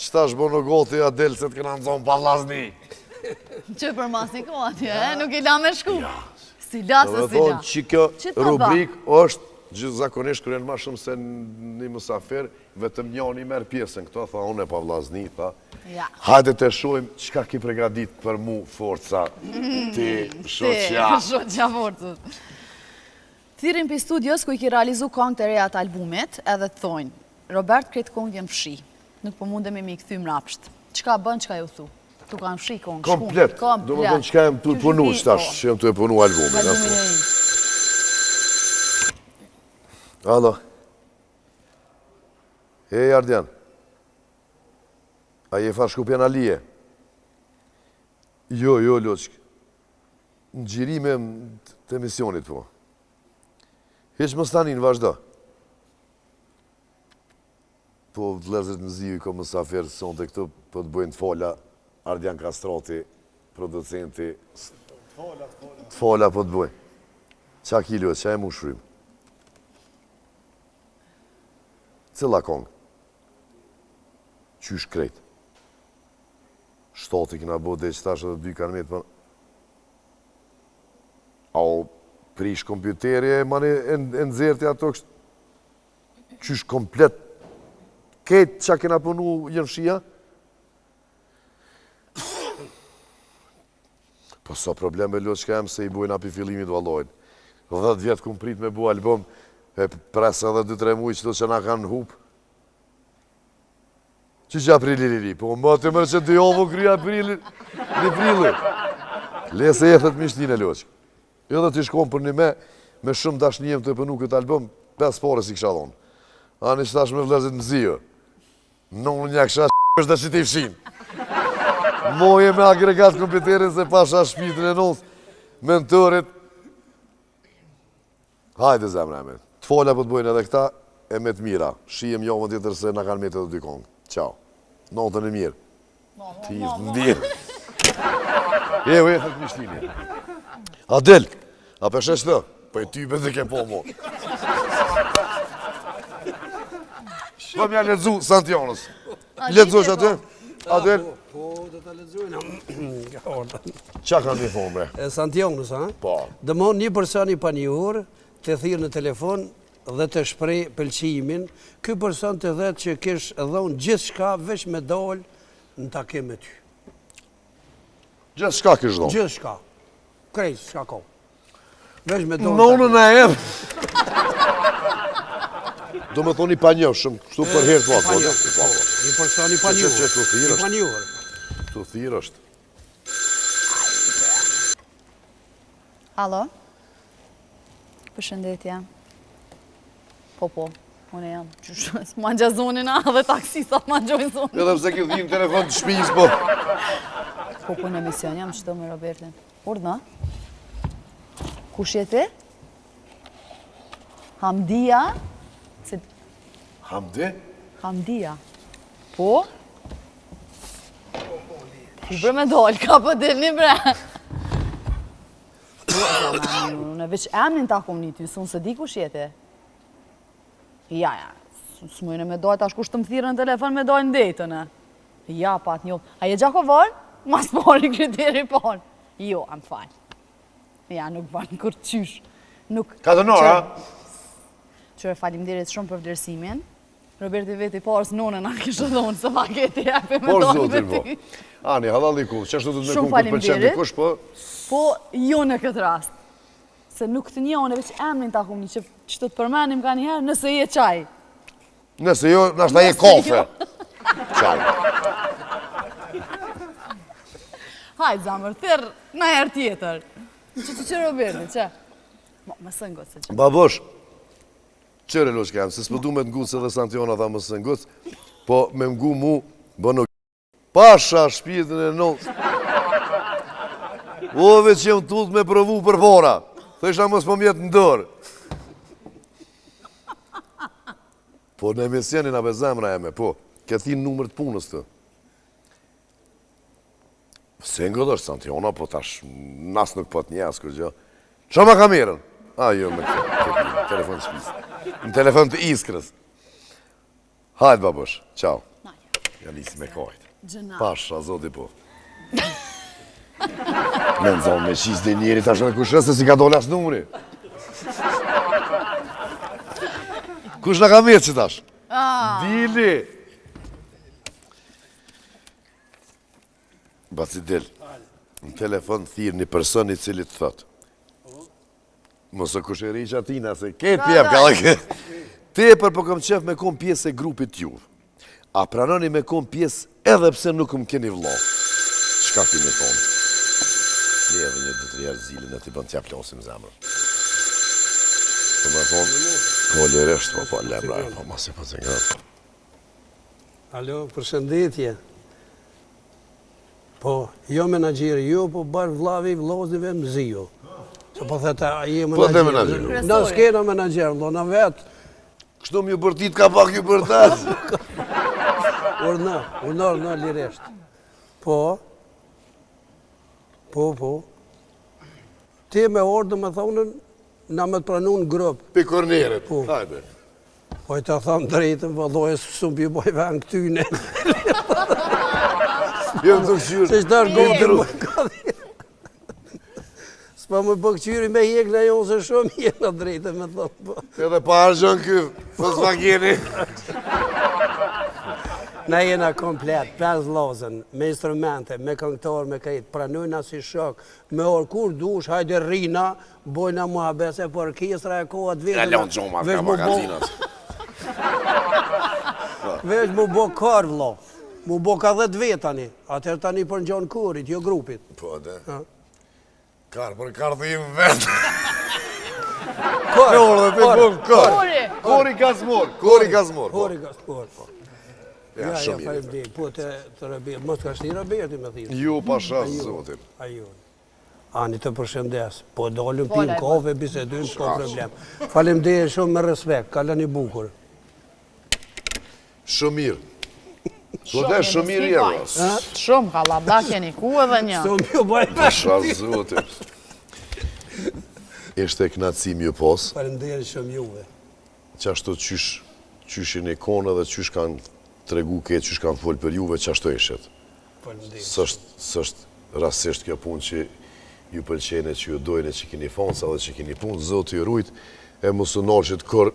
Qëta shbo në goti Adel se të këna nëzonë palazni? Që për mas një kohë atje, nuk i la me shku. Si la se si la. Dhe thonë që kjo rubrik është gjithë zakonisht kërën ma shumë se një mësafer, vetëm njani merë pjesën këto, tha unë e pa vlazni, tha. Hajde të shojmë qka ki pregadit për mu forca ti shoqja. Shoqja forcës. Thirin për studios ku i ki realizu kong të reja të albumit, edhe të thojnë, Robert kretë kong jem fshi, nuk po mundemi me i këthym rapsht. Qka bën, qka ju thu? Tu kanë fshi kong, shkun. Komplet, do më thonë qka jem të punu, qëtash, që jem të punu albumin. Alo. Hej, Ardian. A je farë shkupjen Alije? Jo, Loqk. Në gjirime të emisionit, po. Heq më stanin, vazhdo. Po, vlezrit në ziju i ko mësafer, son të këtu, po të bujnë të fola, Ardian Kastrati, producenti. Të fola, po të bujnë. Qa kilio, qa e mu shrim? Cilla kong? Qysh krejt? Shtati kina bo dhe qëtash edhe 2 kanë metë, a o prish kompjuteri e mani e nëzirti ato qysh komplet ketë qa kena punu jënë shia? Po so probleme lot qka jem se i bujnë api fillimit valojnë. 10 vjetë kum prit me bu album, e presë edhe 2-3 mujë qëto që na kanë hup. Që aprili, po më të mërë që të jovo kry aprili, Lese e thët mishtine loqë. Edhe të shkom për një me shumë dashnijem të pënu këtë album, 5 pare si kësha dhonë. Ani që tash me vlezit më zio. Në një kësha është dhe që t'i fshin. Moje me agregat kompjuterin se pasha shpitën e nësë, mentorit. Hajde zemre me. Të fola po të bojnë edhe këta, e me të mira. Shijem jo më tjetër se në kanë me të 2 kongë. Ciao. Notën e mirë. Ti të ndirë. E thët mishtini. Adel, a përshesh të? Po e ty bëndë ke po mo. Po mja ledzu Santionës. Ledzu që atë? Adel? Po, dhe ta ledzujnë. Qa kanë një thonë bre? Santionës, ha? Po. Dëmon një person i panjohur, të thirë në telefon, dhe të shprej pëlqimin, ky person të dhe që kish dhonë gjithë shka veç me dollë në takim me ty. Gjithë shka kish dhonë? Gjithë shka. Krejtë shka ko. Veç me dollë. Në unë në edhe. Do me thonë i panjohshëm, kështu për herë të ato. Një person i panjohur. Tu thirë është. Alo? Përshëndetja. Po, unë e jam. Qysh, mangja zonin a dhe taksisat mangjojnë zonin. Edhe pse ki dhim telefon të shpijis, po. Po, në emision jam qëto me Robertin. Urdna? Kush je ti? Hamdia? Hamdi? Hamdia. Po? Kush bre me dollë, ka po dilni bre. Unë veç emnin ta kom një ty, së unë se di kush je ti. Ja, s'mujnë me dojtë, ashtë kush të më thirë në telefon me dojnë ndetën, e. Ja, pat njohë. A je Gjakovar? Mas pari kriteri parë. Jo, am falë. Ja, nuk banë kur qysh. Ka të nërë, a? Qërë falimderit shumë për vlerësimin. Roberti veti parës nonën a kishë dhonë, se pa keti jepi me dojnë me ty. Ani, halali ku, që ashtu të të me Shumë kumë për qenë dikush, po? Po, jo në këtë rast. Se nuk të njone, veç emnin ta kumni, që të të përmenim ka njëherë nëse je qaj. Nëse jo, nashta je kofe. Qaj. Hajtë zamër, thirë në herë tjetër. Që Roberti, që? Më sëngot se që. Babosh, qëre lo që kemë, se s'pëdu me të ngutës edhe Santiona tha më sëngutës, po me ngu mu, bë në pasha shpitën e nëllës. Ove që jem tut me provu për fora. Thësha mos po mjetë ndërë. Po në emisionin a be zemra e me, po, këthi numër të punës të. Se ngëllë është Santiona, po tash, nas nuk po të njësë kërgjë. Qa ma kamerën? A, jo, me telefon të shpisë. Në telefon të iskrës. Hajtë, babosh, qau. Ja nisi me kajt. Gjëna. Pasha, zoti po. Me nëzonë me qis dhe njeri tash edhe kush se si ka dole as numri. Kush në ka mirë që tash? Dili! Basi del, në telefon thirë një person i cili të thot. Mosë kush e riqa tina se ketë pjem ka dhe këtë. Tepër po kam qef me kom pjesë e grupit juve. A pranoni me kom pjesë edhe pse nuk më keni vlo. Shka kini thonë? Ledhe një dhe të rjerë zilin e t'i bën t'ja plosim zemrën. Të me thonë, koli reshtë, po lebra, po masi po të ngërë. Alo, përshëndetje. Po, jo menagjeri, jo, po barë vlavi, vlozive, mzio. Se po theta, je Po dhe menagjeri. menagjeri. Në s'kena menagjeri, do në vetë. Kështu më ju bërtit ka pak ju bërtas. Urna, liresht. Po. Ti me ordë me thonën, na me të pranu në grupë. Pi korneret, Po. hajde. Po i të thamë drejtën, vëlloj, së më boj vend këtyne. Jo më të këshyrë. Se shtar gotë më këdhi. S'pa më bëkqyri me jek në jonë se shumë jenë në drejtën me thonë. Po. Edhe pa argjën kë, Volkswageni. Na jena komplet, 5 lozën, me instrumente, me këngëtor, me kajtë, pranojna si shok, me orë kur dush, hajde rrina, bojna muhabese, por orkestra e kohat vetë. Ja leon gjoma ka magazinat. Veç mu bo kar, vlo. Mu bo ka 10 vetë tani, atër tani për në gjonë kurit, jo grupit. Po, dhe. Ha. Karë për karë të imë vetë. Kor, Korë dhe të bëm karë. Kori. Kori ka zmorë. Kori ka zmorë. Kori ka spor. Ja, shumë mirë. falim di, po të Robert, mos ka shti Roberti me thinë. Ju pasha zotin. Ajo. Ani të përshëndes, po dollëm Po, pim laj, kafe, bisedujmë, s'ka problem. Falim di shumë me respekt, kalani bukur. Shumë mirë. Po dhe shumë mirë jevës. Shumë ka labda keni ku edhe një. Shumë ju bajt. Pasha zotin. Ishte e knatësim ju pos. Falim di shumë juve. Qashtu qyshin e konë dhe qysh kanë tregu këtë, qysh kanë folë për juve, qashtu ishet. Falim di. Sështë rasisht kjo punë që ju pëlqene, që ju dojnë, që keni fonsa dhe që keni punë, zotë ju rujt, e musunar që të kër,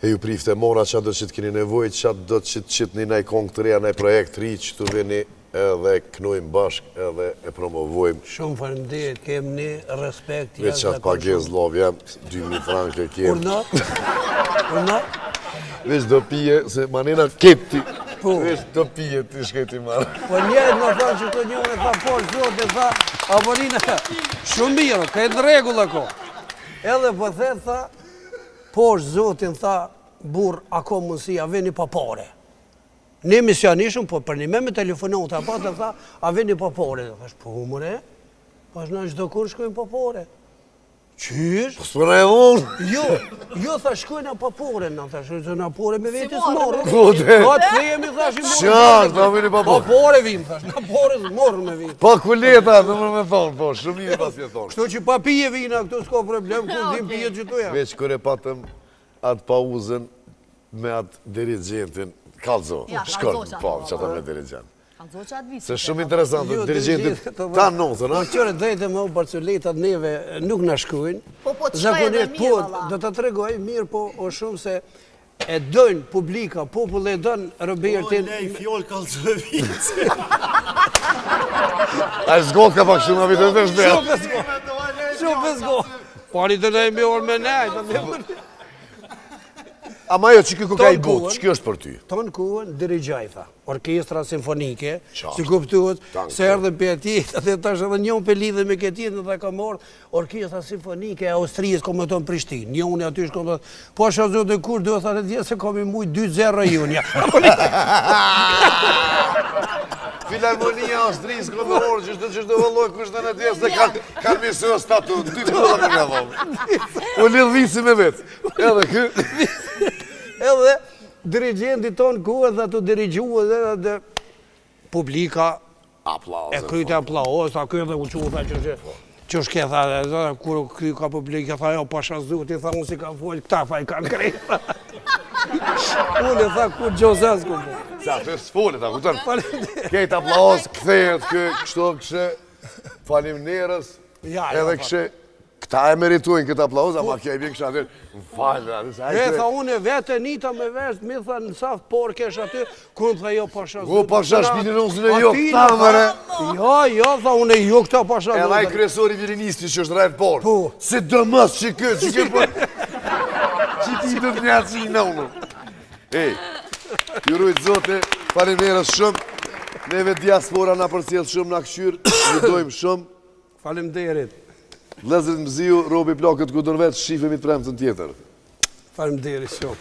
e ju prifte mora që do që të keni nevoj, që do që të qitë një naj kongë të reja, naj projekt ri, që të veni edhe knojmë bashk, edhe e promovojmë. Shumë falim di, kem një respekt. Veç qatë pagez lov, jam 2.000 frankë e kemë. Urna? Veç do pije, se manena kepti. Po. Veç do pije, ti shketi marë. Po njerët më thanë që të njone, tha por, zote, tha, avorina, shumë mirë, ka e në regullë ako. Edhe po the, tha, por, zotin, tha, burë, ako mundësia, veni pa pare. Ne misionishëm, po për një me telefonon të apatë, tha, a veni pa pare. Thash, po humore, pas në qdo kur shkojnë pa pare. Qysh? Po s'përna e dhonë. Jo, tha, shkojnë pa pare, në thash, në pare me veti Si morë. s'morë. Po, te. Ka të thejemi, thash, i morë. Qarë, ta vini pa Pa po. pare vim, thash, në pare s'morë me viti. Pa kuleta, në më me thonë, po, shumë mirë pas je thonë. Kështu që pa pije vina, këtu s'ka problem, ku dhim pije që tu jam. Veç kër e patëm atë pauzën me atë dirigentin, kalzo, Ja, shkon, kalzo po, qatë, që ata me dirigent. Kanë zonë që atë vitë. Se shumë interesant, Jo, dirigentin dirigentin, ta notën, Po a? qëre drejtë me u barculetat neve nuk na shkujnë. Po, të shkoj edhe mirë, po, valla. do të tregoj mirë, po o shumë se e dojnë publika, popullë e dojnë Robertin. Ne i fjollë kalëzë vitë. A e zgotë ka pak shumë a vitë të shbel. Shumë për zgo. Pari të nejmë orë me nejtë. Ama jo, që kjo ka i Tonë botë, kuën. që kjo është për ty? Tonë kuën dirigjaj, tha. Orkestra simfonike, Qartë. si kuptuhet, Tankë. se erdhe për ati, atë tash edhe njën për lidhe me këti, në dhe ka morë Orkestra simfonike e Austrijës, kom e tonë Prishtinë. Njën e aty shkom të, po shazo dhe kur, duhet thate dje se kom i mujt 2-0 junja. Filharmonia Austrisë këndërorë, që shtë vëlloj kështë në tjesë dhe kanë misë statut, 2 kërë në nga dhomë. O lidhë visi me vetë. Edhe kë... Edhe dirigenti tonë kuën dhe të dirigjua dhe publika Aplauzë. e kryte aplauz, a kjo dhe u quta që shke, tha, kur kry ka publika, tha, jo, pasha zuti, tha, unë si ka folë, këta, tha, i kanë krejtë. Unë e tha ku gjozes ku po. Sa, të s'folet, ta kupton? Faleminderit. Kejt aplauz, këthejet, kështu, kështu, faleminderës, Ja, edhe kështu, këta e meritojnë këtë aplauz, ama kja i bjen kështu atyre, më falë, E tha unë e vete nita me vesh, mi tha në saf por kesh aty, ku në tha jo pasha O, pasha shpiti nësën e jo, këta mëre. Jo, tha unë e jo këta pasha Edhe aj zotin. kryesori vilinisti që është rajtë por. Po. Si dëmës që këtë por. Që ti të të njatë si në unë. Ej, ju rujtë zote, faleminderës shumë. Neve diaspora na përcjell shumë, na këshyrë, ju dojmë shumë. Faleminderit. Vëllezërit Mziu, robi plakët ku dërvet, shifemi të premtën tjetër. Faleminderit shumë.